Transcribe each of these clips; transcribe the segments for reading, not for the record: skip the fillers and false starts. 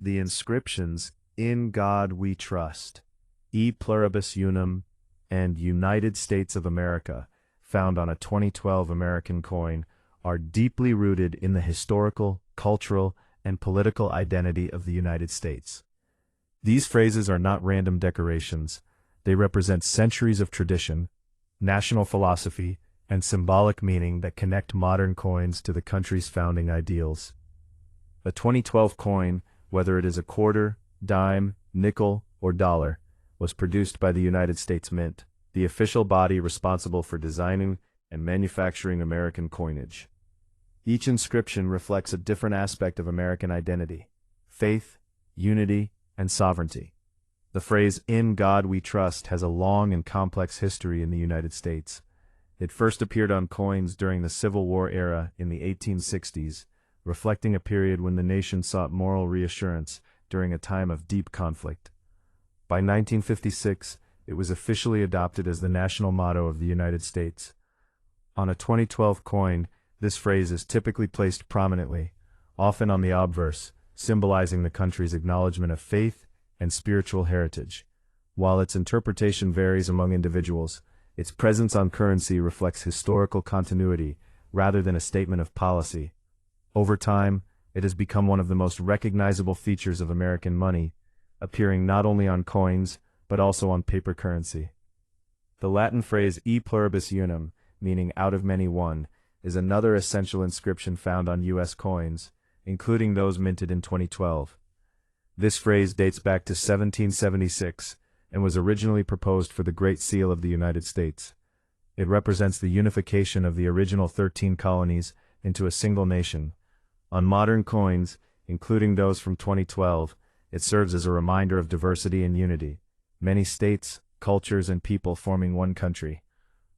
The inscriptions, "In God We Trust," "E Pluribus Unum," and "United States of America," found on a 2012 American coin, are deeply rooted in the historical, cultural, and political identity of the United States. These phrases are not random decorations. They represent centuries of tradition, national philosophy, and symbolic meaning that connect modern coins to the country's founding ideals. A 2012 coin, whether it is a quarter, dime, nickel, or dollar, was produced by the United States Mint, the official body responsible for designing and manufacturing American coinage. Each inscription reflects a different aspect of American identity: faith, unity, and sovereignty. The phrase, "In God We Trust," has a long and complex history in the United States. It first appeared on coins during the Civil War era in the 1860s, reflecting a period when the nation sought moral reassurance during a time of deep conflict. By 1956, it was officially adopted as the national motto of the United States. On a 2012 coin, this phrase is typically placed prominently, often on the obverse, symbolizing the country's acknowledgement of faith and spiritual heritage. While its interpretation varies among individuals, its presence on currency reflects historical continuity rather than a statement of policy. Over time, it has become one of the most recognizable features of American money, appearing not only on coins, but also on paper currency. The Latin phrase "E Pluribus Unum," meaning "out of many one," is another essential inscription found on U.S. coins, including those minted in 2012. This phrase dates back to 1776 and was originally proposed for the Great Seal of the United States. It represents the unification of the original 13 colonies into a single nation. On modern coins, including those from 2012, it serves as a reminder of diversity and unity, many states, cultures, and people forming one country.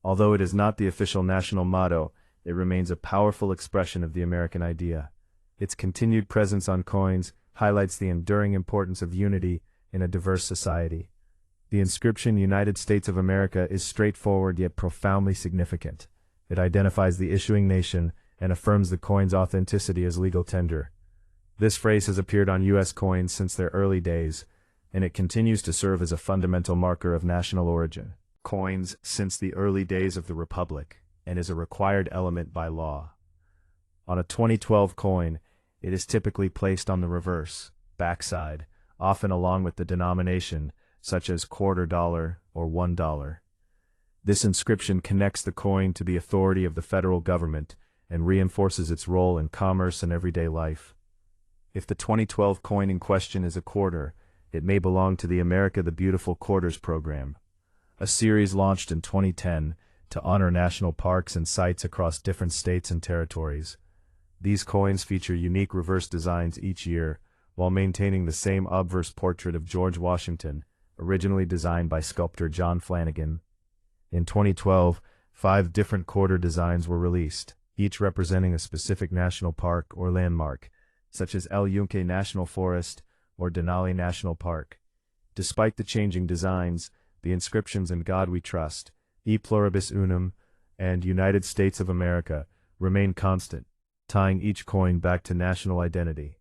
Although it is not the official national motto, it remains a powerful expression of the American idea. Its continued presence on coins highlights the enduring importance of unity in a diverse society. The inscription "United States of America" is straightforward yet profoundly significant. It identifies the issuing nation and affirms the coin's authenticity as legal tender. This phrase has appeared on U.S. coins since their early days, and it continues to serve as a fundamental marker of national origin. Coins since the early days of the Republic, and is a required element by law. On a 2012 coin, it is typically placed on the reverse, backside, often along with the denomination, such as quarter dollar or $1. This inscription connects the coin to the authority of the federal government and reinforces its role in commerce and everyday life. If the 2012 coin in question is a quarter, it may belong to the America the Beautiful Quarters program, a series launched in 2010 to honor national parks and sites across different states and territories. These coins feature unique reverse designs each year, while maintaining the same obverse portrait of George Washington, originally designed by sculptor John Flanagan. In 2012, 5 different quarter designs were released, each representing a specific national park or landmark, such as El Yunque National Forest or Denali National Park. Despite the changing designs, the inscriptions "In God We Trust," "E Pluribus Unum," and "United States of America" remain constant, tying each coin back to national identity.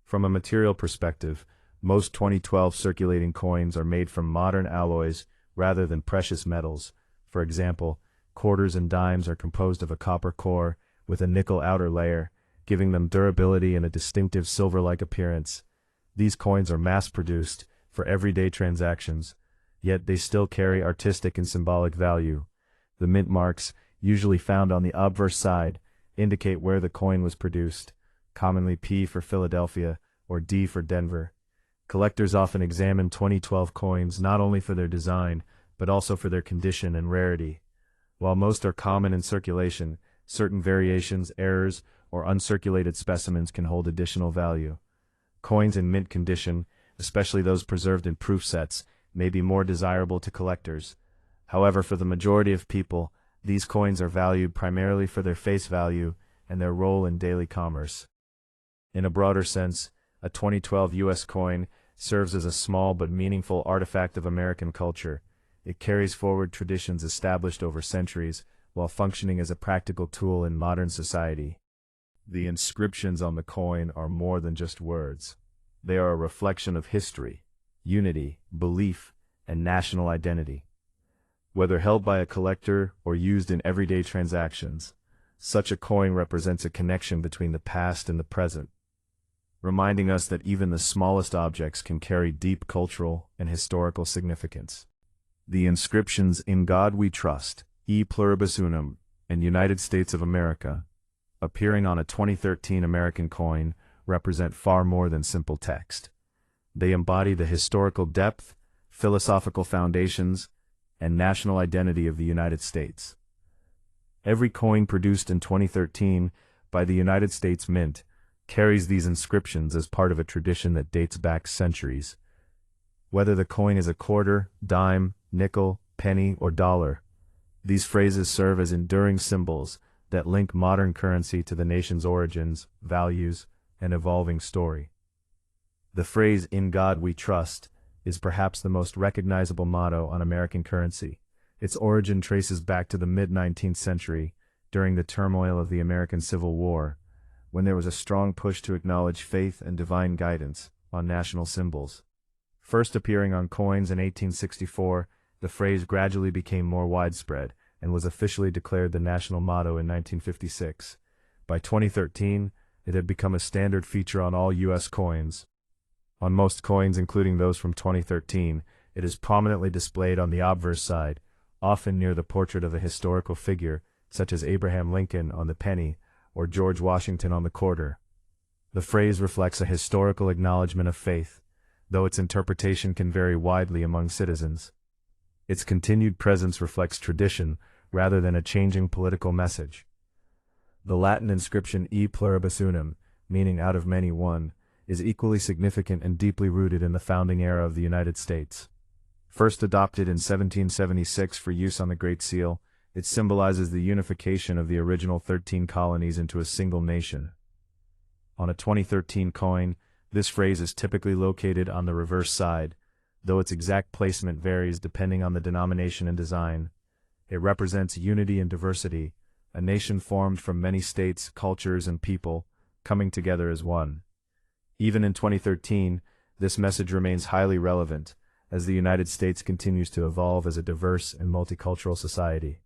From a material perspective, most 2012 circulating coins are made from modern alloys rather than precious metals. For example, quarters and dimes are composed of a copper core with a nickel outer layer, giving them durability and a distinctive silver-like appearance. These coins are mass-produced for everyday transactions, yet they still carry artistic and symbolic value. The mint marks, usually found on the obverse side, indicate where the coin was produced, commonly P for Philadelphia or D for Denver. Collectors often examine 2012 coins not only for their design, but also for their condition and rarity. While most are common in circulation, certain variations, errors, or uncirculated specimens can hold additional value. Coins in mint condition, especially those preserved in proof sets, may be more desirable to collectors. However, for the majority of people, these coins are valued primarily for their face value and their role in daily commerce. In a broader sense, a 2012 U.S. coin serves as a small but meaningful artifact of American culture. It carries forward traditions established over centuries while functioning as a practical tool in modern society. The inscriptions on the coin are more than just words. They are a reflection of history, unity, belief, and national identity. Whether held by a collector or used in everyday transactions, such a coin represents a connection between the past and the present, reminding us that even the smallest objects can carry deep cultural and historical significance. The inscriptions "In God We Trust, E Pluribus Unum," and "United States of America," appearing on a 2013 American coin, represent far more than simple text. They embody the historical depth, philosophical foundations, and national identity of the United States. Every coin produced in 2013 by the United States Mint carries these inscriptions as part of a tradition that dates back centuries. Whether the coin is a quarter, dime, nickel, penny, or dollar, these phrases serve as enduring symbols that link modern currency to the nation's origins, values, and evolving story. The phrase "In God We Trust" is perhaps the most recognizable motto on American currency. Its origin traces back to the mid-19th century, during the turmoil of the American Civil War, when there was a strong push to acknowledge faith and divine guidance on national symbols. First appearing on coins in 1864, the phrase gradually became more widespread and was officially declared the national motto in 1956. By 2013, it had become a standard feature on all U.S. coins. On most coins, including those from 2013, it is prominently displayed on the obverse side, often near the portrait of a historical figure, such as Abraham Lincoln on the penny or George Washington on the quarter. The phrase reflects a historical acknowledgement of faith, though its interpretation can vary widely among citizens. Its continued presence reflects tradition rather than a changing political message. The Latin inscription "E Pluribus Unum," meaning "out of many one," is equally significant and deeply rooted in the founding era of the United States. First adopted in 1776 for use on the Great Seal, it symbolizes the unification of the original 13 colonies into a single nation. On a 2013 coin, this phrase is typically located on the reverse side, though its exact placement varies depending on the denomination and design. It represents unity and diversity, a nation formed from many states, cultures, and people, coming together as one. Even in 2013, this message remains highly relevant, as the United States continues to evolve as a diverse and multicultural society.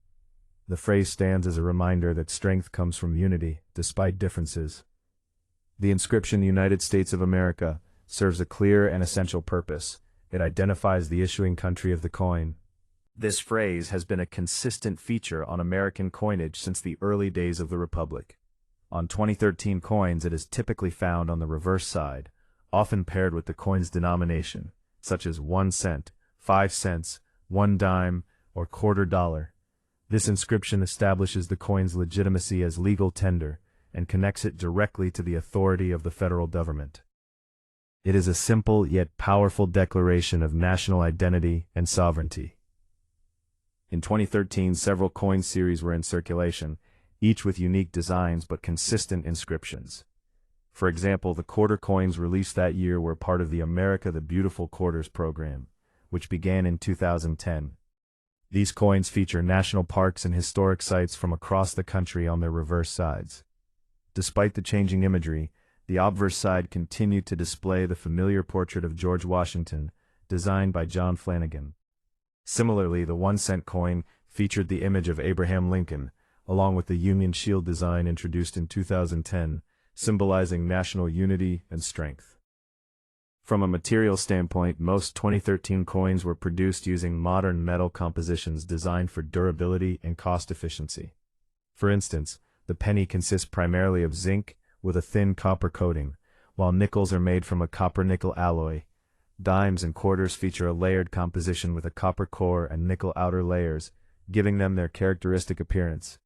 The phrase stands as a reminder that strength comes from unity, despite differences. The inscription "United States of America" serves a clear and essential purpose. It identifies the issuing country of the coin. This phrase has been a consistent feature on American coinage since the early days of the Republic. On 2013 coins, it is typically found on the reverse side, often paired with the coin's denomination, such as 1 cent, 5 cents, 1 dime, or quarter dollar. This inscription establishes the coin's legitimacy as legal tender and connects it directly to the authority of the federal government. It is a simple yet powerful declaration of national identity and sovereignty. In 2013, several coin series were in circulation, each with unique designs but consistent inscriptions. For example, the quarter coins released that year were part of the America the Beautiful Quarters program, which began in 2010. These coins feature national parks and historic sites from across the country on their reverse sides. Despite the changing imagery, the obverse side continued to display the familiar portrait of George Washington, designed by John Flanagan. Similarly, the 1 cent coin featured the image of Abraham Lincoln, along with the Union Shield design introduced in 2010, symbolizing national unity and strength. From a material standpoint, most 2013 coins were produced using modern metal compositions designed for durability and cost efficiency. For instance, the penny consists primarily of zinc with a thin copper coating, while nickels are made from a copper-nickel alloy. Dimes and quarters feature a layered composition with a copper core and nickel outer layers, giving them their characteristic appearance.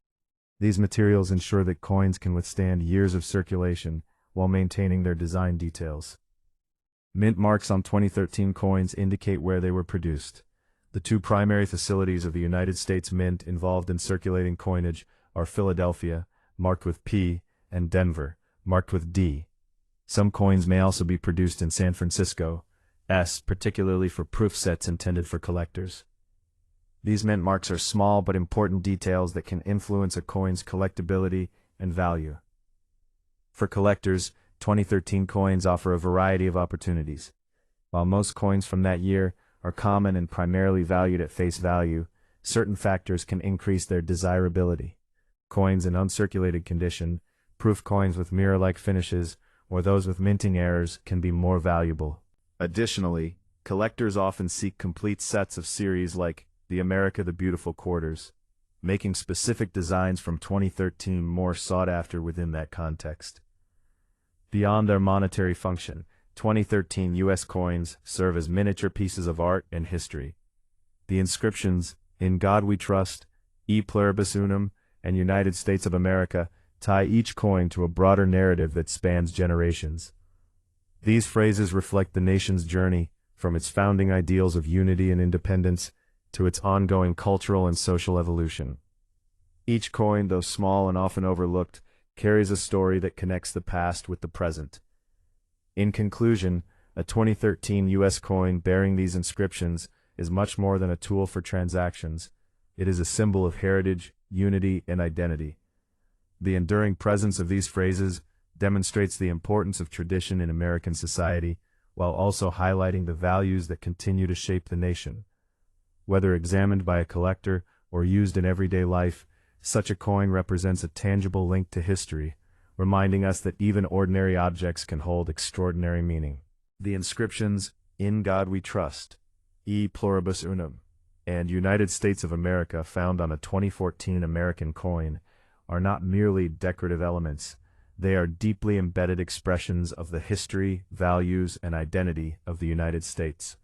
These materials ensure that coins can withstand years of circulation while maintaining their design details. Mint marks on 2013 coins indicate where they were produced. The two primary facilities of the United States Mint involved in circulating coinage are Philadelphia, marked with P, and Denver, marked with D. Some coins may also be produced in San Francisco, particularly for proof sets intended for collectors. These mint marks are small but important details that can influence a coin's collectability and value. For collectors, 2013 coins offer a variety of opportunities. While most coins from that year are common and primarily valued at face value, certain factors can increase their desirability. Coins in uncirculated condition, proof coins with mirror-like finishes, or those with minting errors can be more valuable. Additionally, collectors often seek complete sets of series like the America the Beautiful quarters, making specific designs from 2013 more sought after within that context. Beyond their monetary function, 2013 U.S. coins serve as miniature pieces of art and history. The inscriptions, "In God We Trust," "E Pluribus Unum," and "United States of America" tie each coin to a broader narrative that spans generations. These phrases reflect the nation's journey, from its founding ideals of unity and independence to its ongoing cultural and social evolution. Each coin, though small and often overlooked, carries a story that connects the past with the present. In conclusion, a 2013 U.S. coin bearing these inscriptions is much more than a tool for transactions. It is a symbol of heritage, unity, and identity. The enduring presence of these phrases demonstrates the importance of tradition in American society, while also highlighting the values that continue to shape the nation. Whether examined by a collector or used in everyday life, such a coin represents a tangible link to history, reminding us that even ordinary objects can hold extraordinary meaning. The inscriptions, "In God We Trust," "E Pluribus Unum," and "United States of America" found on a 2014 American coin are not merely decorative elements. They are deeply embedded expressions of the history, values, and identity of the United States.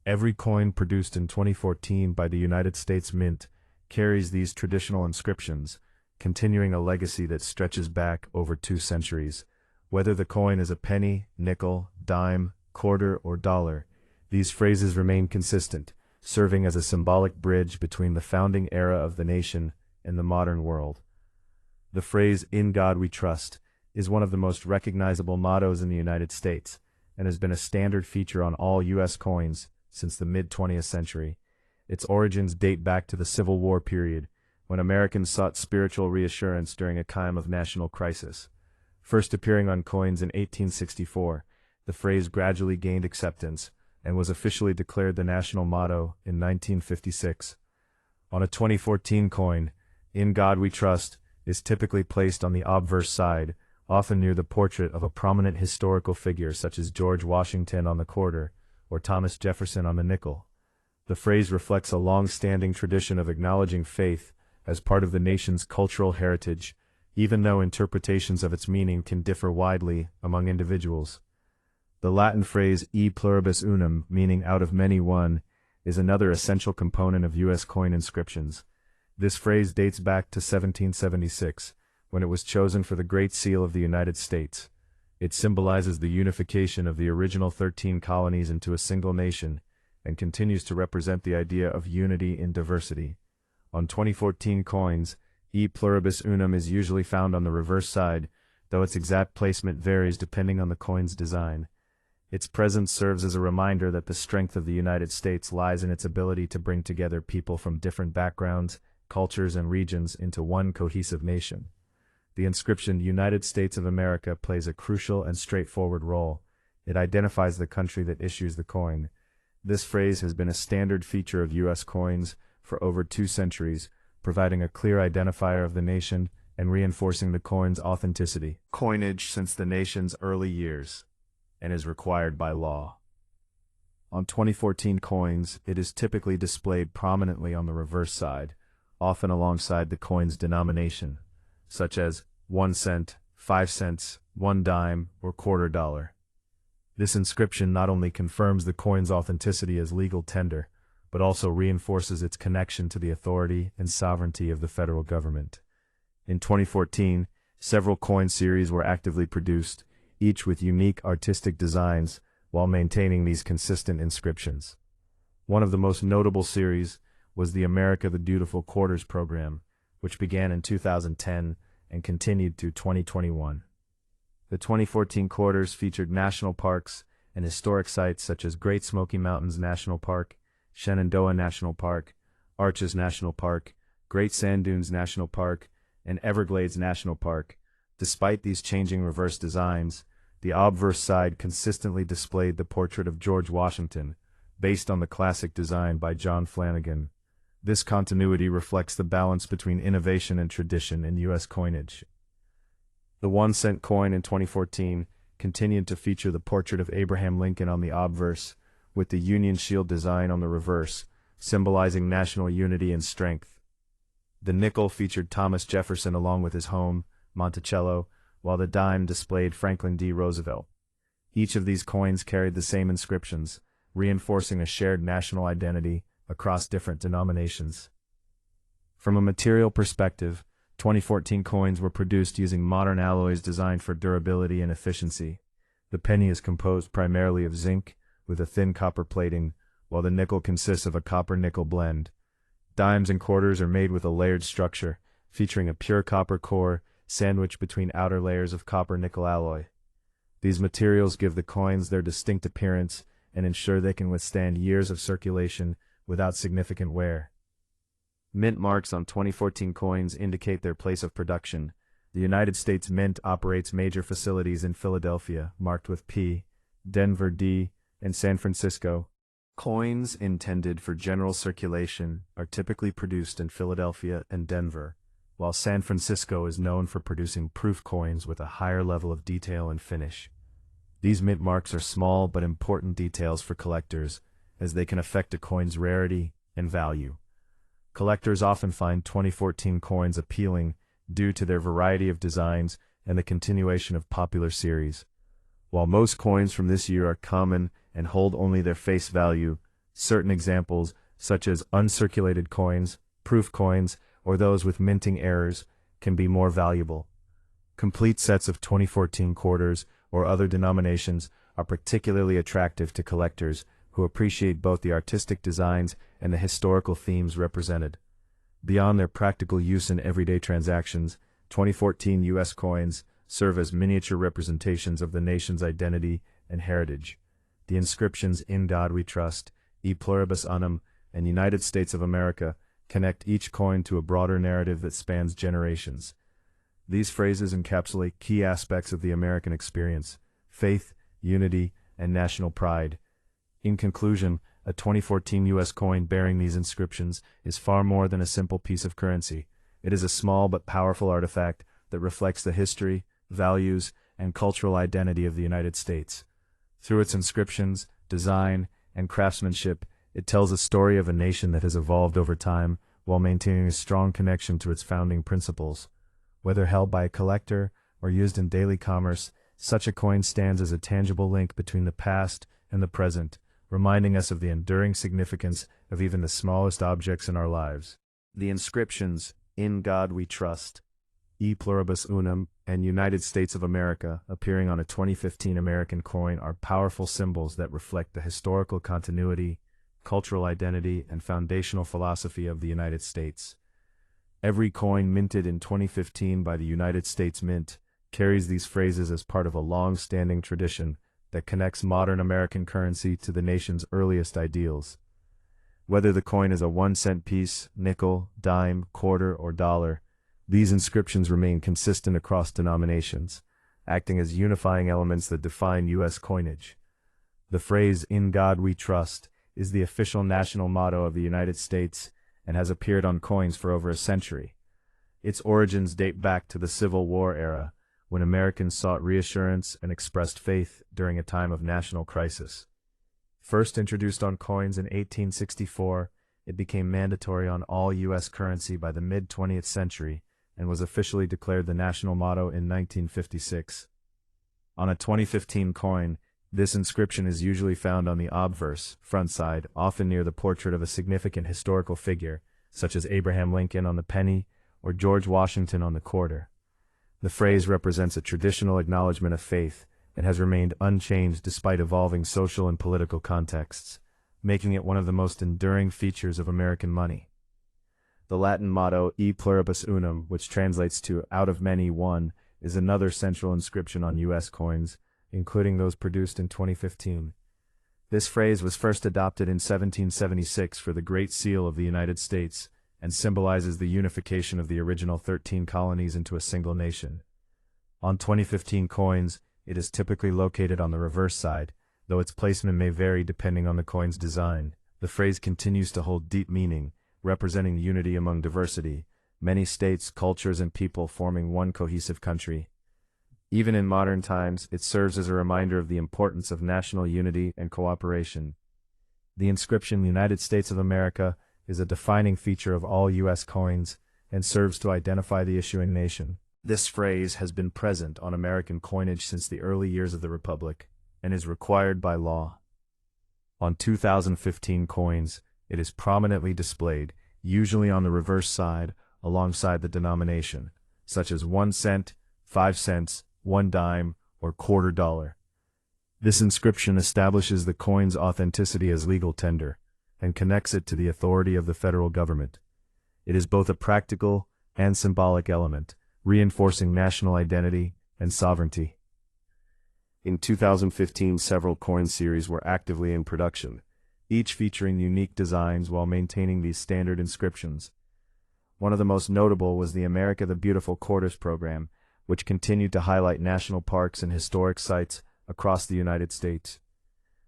Every coin produced in 2014 by the United States Mint carries these traditional inscriptions, continuing a legacy that stretches back over 2 centuries. Whether the coin is a penny, nickel, dime, quarter, or dollar, these phrases remain consistent, serving as a symbolic bridge between the founding era of the nation and the modern world. The phrase, "In God We Trust," is one of the most recognizable mottos in the United States, and has been a standard feature on all U.S. coins since the mid-20th century. Its origins date back to the Civil War period, when Americans sought spiritual reassurance during a time of national crisis. First appearing on coins in 1864, the phrase gradually gained acceptance and was officially declared the national motto in 1956. On a 2014 coin, "In God We Trust" is typically placed on the obverse side, often near the portrait of a prominent historical figure such as George Washington on the quarter or Thomas Jefferson on the nickel. The phrase reflects a long-standing tradition of acknowledging faith as part of the nation's cultural heritage, even though interpretations of its meaning can differ widely among individuals. The Latin phrase "E Pluribus Unum," meaning "out of many one," is another essential component of U.S. coin inscriptions. This phrase dates back to 1776, when it was chosen for the Great Seal of the United States. It symbolizes the unification of the original 13 colonies into a single nation, and continues to represent the idea of unity in diversity. On 2014 coins, "E Pluribus Unum" is usually found on the reverse side, though its exact placement varies depending on the coin's design. Its presence serves as a reminder that the strength of the United States lies in its ability to bring together people from different backgrounds, cultures, and regions into one cohesive nation. The inscription "United States of America" plays a crucial and straightforward role. It identifies the country that issues the coin. This phrase has been a standard feature of U.S. coins for over 2 centuries, providing a clear identifier of the nation and reinforcing the coin's authenticity. Coinage since the nation's early years, and is required by law. On 2014 coins, it is typically displayed prominently on the reverse side, often alongside the coin's denomination, such as 1 cent, 5 cents, 1 dime, or $0.25. This inscription not only confirms the coin's authenticity as legal tender, but also reinforces its connection to the authority and sovereignty of the federal government. In 2014, several coin series were actively produced, each with unique artistic designs, while maintaining these consistent inscriptions. One of the most notable series was the America the Beautiful Quarters program, which began in 2010 and continued to 2021. The 2014 quarters featured national parks and historic sites such as Great Smoky Mountains National Park, Shenandoah National Park, Arches National Park, Great Sand Dunes National Park, and Everglades National Park. Despite these changing reverse designs, The obverse side consistently displayed the portrait of George Washington, based on the classic design by John Flanagan. This continuity reflects the balance between innovation and tradition in U.S. coinage. The 1-cent coin in 2014 continued to feature the portrait of Abraham Lincoln on the obverse, with the Union Shield design on the reverse, symbolizing national unity and strength. The nickel featured Thomas Jefferson along with his home, Monticello, while the dime displayed Franklin D. Roosevelt. Each of these coins carried the same inscriptions, reinforcing a shared national identity across different denominations. From a material perspective, 2014 coins were produced using modern alloys designed for durability and efficiency. The penny is composed primarily of zinc, with a thin copper plating, while the nickel consists of a copper-nickel blend. Dimes and quarters are made with a layered structure, featuring a pure copper core sandwiched between outer layers of copper-nickel alloy. These materials give the coins their distinct appearance and ensure they can withstand years of circulation without significant wear. Mint marks on 2014 coins indicate their place of production. The United States Mint operates major facilities in Philadelphia, marked with P, Denver D, and San Francisco. Coins intended for general circulation are typically produced in Philadelphia and Denver, while San Francisco is known for producing proof coins with a higher level of detail and finish. These mint marks are small but important details for collectors, as they can affect a coin's rarity and value. Collectors often find 2014 coins appealing due to their variety of designs and the continuation of popular series. While most coins from this year are common and hold only their face value, certain examples, such as uncirculated coins, proof coins, or those with minting errors, can be more valuable. Complete sets of 2014 quarters or other denominations are particularly attractive to collectors who appreciate both the artistic designs and the historical themes represented. Beyond their practical use in everyday transactions, 2014 U.S. coins serve as miniature representations of the nation's identity and heritage. The inscriptions "In God We Trust," "E Pluribus Unum," and "United States of America" connect each coin to a broader narrative that spans generations. These phrases encapsulate key aspects of the American experience: faith, unity, and national pride. In conclusion, a 2014 U.S. coin bearing these inscriptions is far more than a simple piece of currency. It is a small but powerful artifact that reflects the history, values, and cultural identity of the United States. Through its inscriptions, design, and craftsmanship, it tells a story of a nation that has evolved over time while maintaining a strong connection to its founding principles. Whether held by a collector or used in daily commerce, such a coin stands as a tangible link between the past and the present, reminding us of the enduring significance of even the smallest objects in our lives. The inscriptions, "In God We Trust," "E Pluribus Unum," and "United States of America," appearing on a 2015 American coin, are powerful symbols that reflect the historical continuity, cultural identity, and foundational philosophy of the United States. Every coin minted in 2015 by the United States Mint carries these phrases as part of a long-standing tradition that connects modern American currency to the nation's earliest ideals. Whether the coin is a 1-cent piece, nickel, dime, quarter, or dollar, these inscriptions remain consistent across denominations, acting as unifying elements that define U.S. coinage. The phrase "In God We Trust" is the official national motto of the United States and has appeared on coins for over a century. Its origins date back to the Civil War era, when Americans sought reassurance and expressed faith during a time of national crisis. First introduced on coins in 1864, it became mandatory on all U.S. currency by the mid-20th century and was officially declared the national motto in 1956. On a 2015 coin, this inscription is usually found on the obverse, front side, often near the portrait of a significant historical figure, such as Abraham Lincoln on the penny or George Washington on the quarter. The phrase represents a traditional acknowledgement of faith and has remained unchanged despite evolving social and political contexts, making it one of the most enduring features of American money. The Latin motto "E Pluribus Unum," which translates to "out of many, one," is another central inscription on U.S. coins, including those produced in 2015. This phrase was first adopted in 1776 for the Great Seal of the United States and symbolizes the unification of the original 13 colonies into a single nation. On 2015 coins, It is typically located on the reverse side, though its placement may vary depending on the coin's design. The phrase continues to hold deep meaning, representing unity among diversity, many states, cultures, and people forming one cohesive country. Even in modern times, it serves as a reminder of the importance of national unity and cooperation. The inscription United States of America is a defining feature of all U.S. coins and serves to identify the issuing nation. This phrase has been present on American coinage since the early years of the Republic and is required by law. On 2015 coins, it is prominently displayed, usually on the reverse side, alongside the denomination, such as 1 cent, 5 cents, 1 dime, or $quarter. This inscription establishes the coin's authenticity as legal tender and connects it to the authority of the federal government. It is both a practical and symbolic element, reinforcing national identity and sovereignty. In 2015, several coin series were actively in production, each featuring unique designs while maintaining these standard inscriptions. One of the most notable was the America the Beautiful Quarters program, which continued to highlight national parks and historic sites across the United States.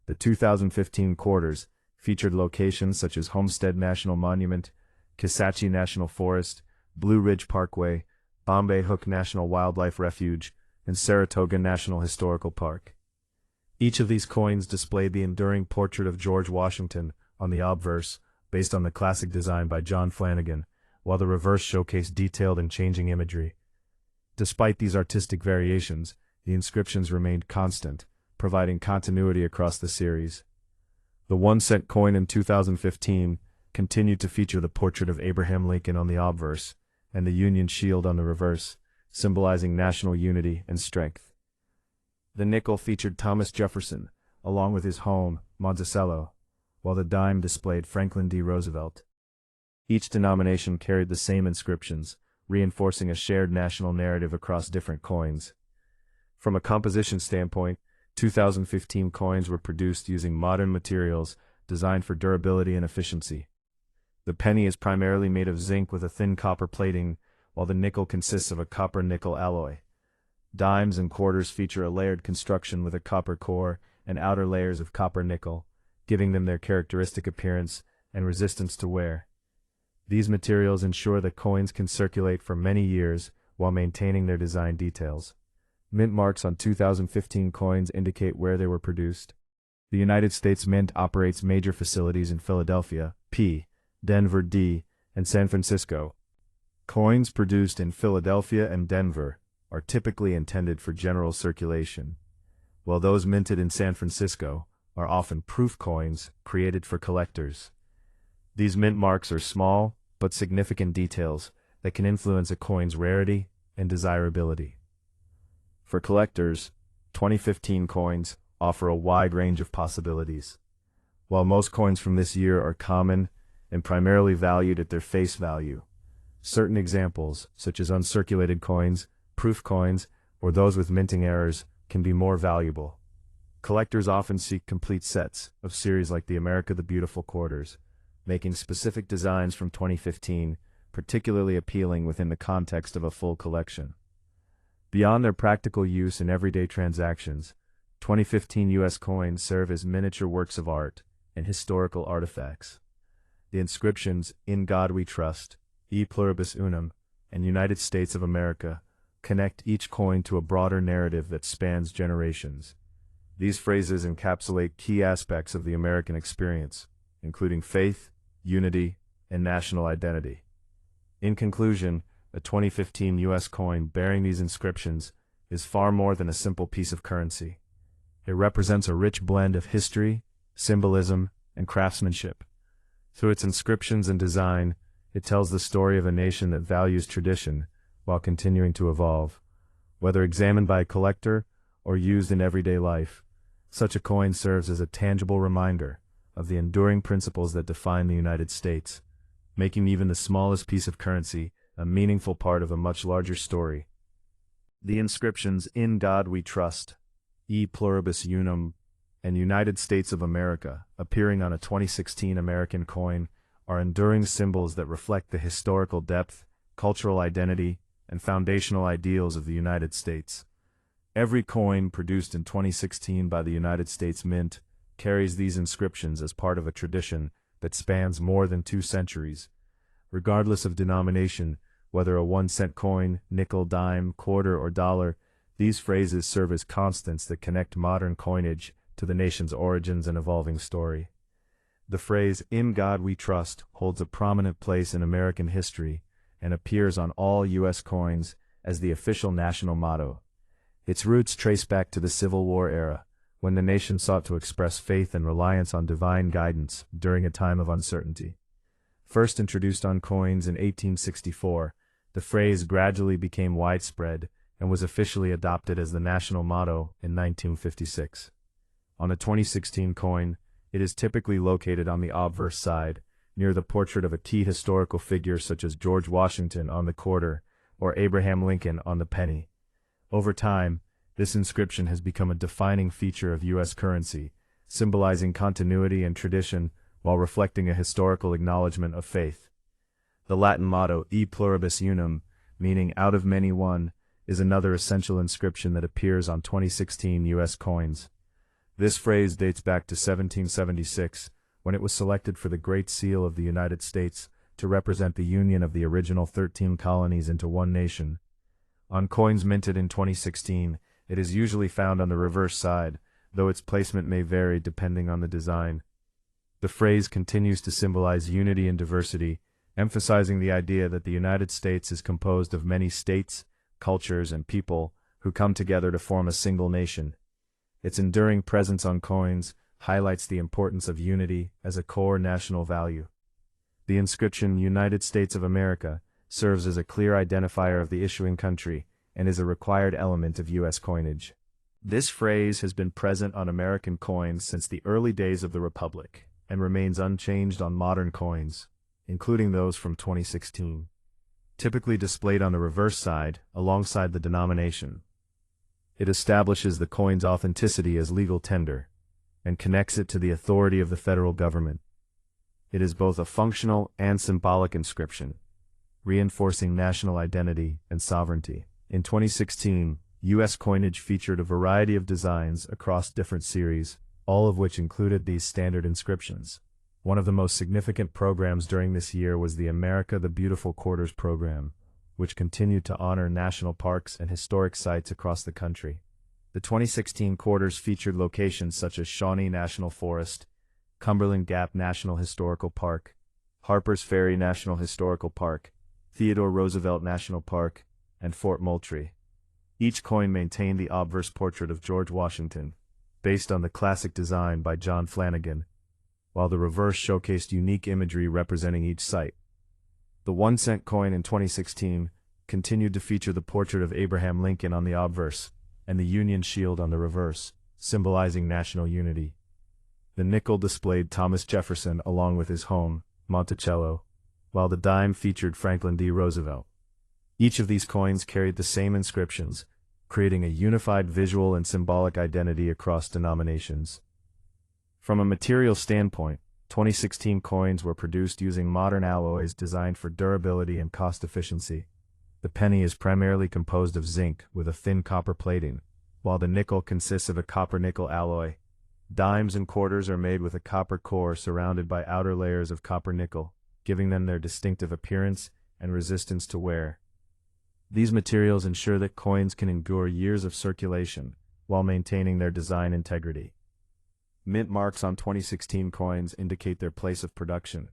The 2015 quarters featured locations such as Homestead National Monument, Kisatchie National Forest, Blue Ridge Parkway, Bombay Hook National Wildlife Refuge, and Saratoga National Historical Park. Each of these coins displayed the enduring portrait of George Washington on the obverse, based on the classic design by John Flanagan, while the reverse showcased detailed and changing imagery. Despite these artistic variations, the inscriptions remained constant, providing continuity across the series. The 1-cent coin in 2015 continued to feature the portrait of Abraham Lincoln on the obverse and the Union Shield on the reverse, symbolizing national unity and strength. The nickel featured Thomas Jefferson, along with his home, Monticello, while the dime displayed Franklin D. Roosevelt. Each denomination carried the same inscriptions, reinforcing a shared national narrative across different coins. From a composition standpoint, 2015 coins were produced using modern materials designed for durability and efficiency. The penny is primarily made of zinc with a thin copper plating, while the nickel consists of a copper-nickel alloy. Dimes and quarters feature a layered construction with a copper core and outer layers of copper-nickel, giving them their characteristic appearance and resistance to wear. These materials ensure that coins can circulate for many years while maintaining their design details. Mint marks on 2015 coins indicate where they were produced. The United States Mint operates major facilities in Philadelphia, P, Denver, D, and San Francisco. Coins produced in Philadelphia and Denver are typically intended for general circulation, while those minted in San Francisco are often proof coins created for collectors. These mint marks are small but significant details that can influence a coin's rarity and desirability. For collectors, 2015 coins offer a wide range of possibilities. While most coins from this year are common and primarily valued at their face value, certain examples, such as uncirculated coins, proof coins, or those with minting errors, can be more valuable. Collectors often seek complete sets of series like the America the Beautiful Quarters, making specific designs from 2015 particularly appealing within the context of a full collection. Beyond their practical use in everyday transactions, 2015 U.S. coins serve as miniature works of art and historical artifacts. The inscriptions, "In God We Trust," "E Pluribus Unum," and "United States of America" connect each coin to a broader narrative that spans generations. These phrases encapsulate key aspects of the American experience, including faith, unity, and national identity. In conclusion, a 2015 U.S. coin bearing these inscriptions is far more than a simple piece of currency. It represents a rich blend of history, symbolism, and craftsmanship. Through its inscriptions and design, it tells the story of a nation that values tradition while continuing to evolve. Whether examined by a collector or used in everyday life, such a coin serves as a tangible reminder of the enduring principles that define the United States, making even the smallest piece of currency a meaningful part of a much larger story. The inscriptions "In God We Trust," "E Pluribus Unum," and "United States of America," appearing on a 2016 American coin, are enduring symbols that reflect the historical depth, cultural identity, and foundational ideals of the United States. Every coin produced in 2016 by the United States Mint carries these inscriptions as part of a tradition that spans more than 2 centuries. Regardless of denomination, whether a 1-cent coin, nickel, dime, quarter, or dollar, these phrases serve as constants that connect modern coinage to the nation's origins and evolving story. The phrase, "In God We Trust," holds a prominent place in American history and appears on all U.S. coins as the official national motto. Its roots trace back to the Civil War era, when the nation sought to express faith and reliance on divine guidance during a time of uncertainty. First introduced on coins in 1864, the phrase gradually became widespread and was officially adopted as the national motto in 1956. On a 2016 coin, it is typically located on the obverse side, near the portrait of a key historical figure such as George Washington on the quarter or Abraham Lincoln on the penny. Over time, this inscription has become a defining feature of U.S. currency, symbolizing continuity and tradition while reflecting a historical acknowledgement of faith. The Latin motto, E Pluribus Unum, meaning out of many one, is another essential inscription that appears on 2016 U.S. coins. This phrase dates back to 1776, when it was selected for the Great Seal of the United States to represent the union of the original 13 colonies into one nation. On coins minted in 2016, it is usually found on the reverse side, though its placement may vary depending on the design. The phrase continues to symbolize unity and diversity, emphasizing the idea that the United States is composed of many states, cultures, and people who come together to form a single nation. Its enduring presence on coins highlights the importance of unity as a core national value. The inscription United States of America serves as a clear identifier of the issuing country and is a required element of U.S. coinage. This phrase has been present on American coins since the early days of the Republic and remains unchanged on modern coins, including those from 2016. Typically displayed on the reverse side, alongside the denomination. It establishes the coin's authenticity as legal tender, and connects it to the authority of the federal government. It is both a functional and symbolic inscription, reinforcing national identity and sovereignty. In 2016, U.S. coinage featured a variety of designs across different series, all of which included these standard inscriptions. One of the most significant programs during this year was the America the Beautiful Quarters program, which continued to honor national parks and historic sites across the country. The 2016 quarters featured locations such as Shawnee National Forest, Cumberland Gap National Historical Park, Harpers Ferry National Historical Park, Theodore Roosevelt National Park, and Fort Moultrie. Each coin maintained the obverse portrait of George Washington, based on the classic design by John Flanagan, while the reverse showcased unique imagery representing each site. The 1-cent coin in 2016 continued to feature the portrait of Abraham Lincoln on the obverse, and the Union Shield on the reverse, symbolizing national unity. The nickel displayed Thomas Jefferson along with his home, Monticello, while the dime featured Franklin D. Roosevelt. Each of these coins carried the same inscriptions, creating a unified visual and symbolic identity across denominations. From a material standpoint, 2016 coins were produced using modern alloys designed for durability and cost efficiency. The penny is primarily composed of zinc with a thin copper plating, while the nickel consists of a copper-nickel alloy. Dimes and quarters are made with a copper core surrounded by outer layers of copper-nickel, giving them their distinctive appearance and resistance to wear. These materials ensure that coins can endure years of circulation while maintaining their design integrity. Mint marks on 2016 coins indicate their place of production.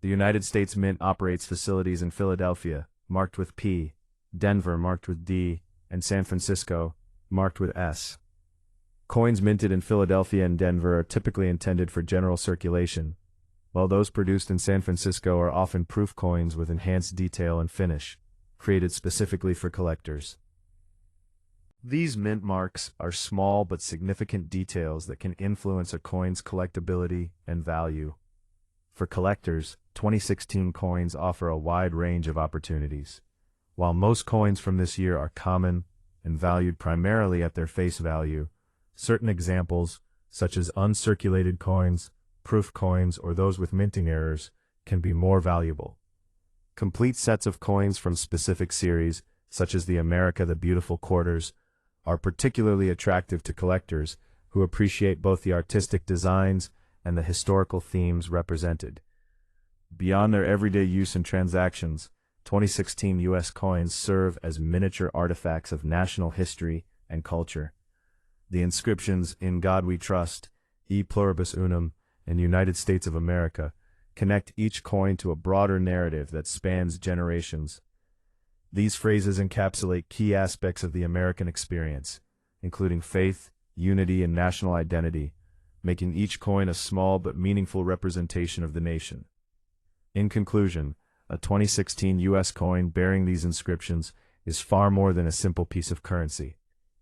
The United States Mint operates facilities in Philadelphia, marked with P, Denver, marked with D, and San Francisco, marked with S. Coins minted in Philadelphia and Denver are typically intended for general circulation, while those produced in San Francisco are often proof coins with enhanced detail and finish, created specifically for collectors. These mint marks are small but significant details that can influence a coin's collectability and value. For collectors, 2016 coins offer a wide range of opportunities. While most coins from this year are common and valued primarily at their face value, certain examples, such as uncirculated coins, proof coins, or those with minting errors, can be more valuable. Complete sets of coins from specific series, such as the America the Beautiful Quarters, are particularly attractive to collectors who appreciate both the artistic designs and the historical themes represented. Beyond their everyday use in transactions, 2016 U.S. coins serve as miniature artifacts of national history and culture. The inscriptions "In God We Trust," "E Pluribus Unum," and "United States of America" connect each coin to a broader narrative that spans generations. These phrases encapsulate key aspects of the American experience, including faith, unity, and national identity, making each coin a small but meaningful representation of the nation. In conclusion, a 2016 U.S. coin bearing these inscriptions is far more than a simple piece of currency.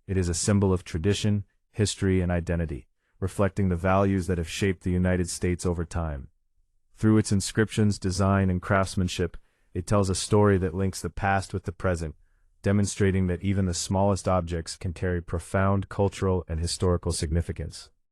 It is a symbol of tradition, history, and identity, reflecting the values that have shaped the United States over time. Through its inscriptions, design, and craftsmanship, it tells a story that links the past with the present, demonstrating that even the smallest objects can carry profound cultural and historical significance.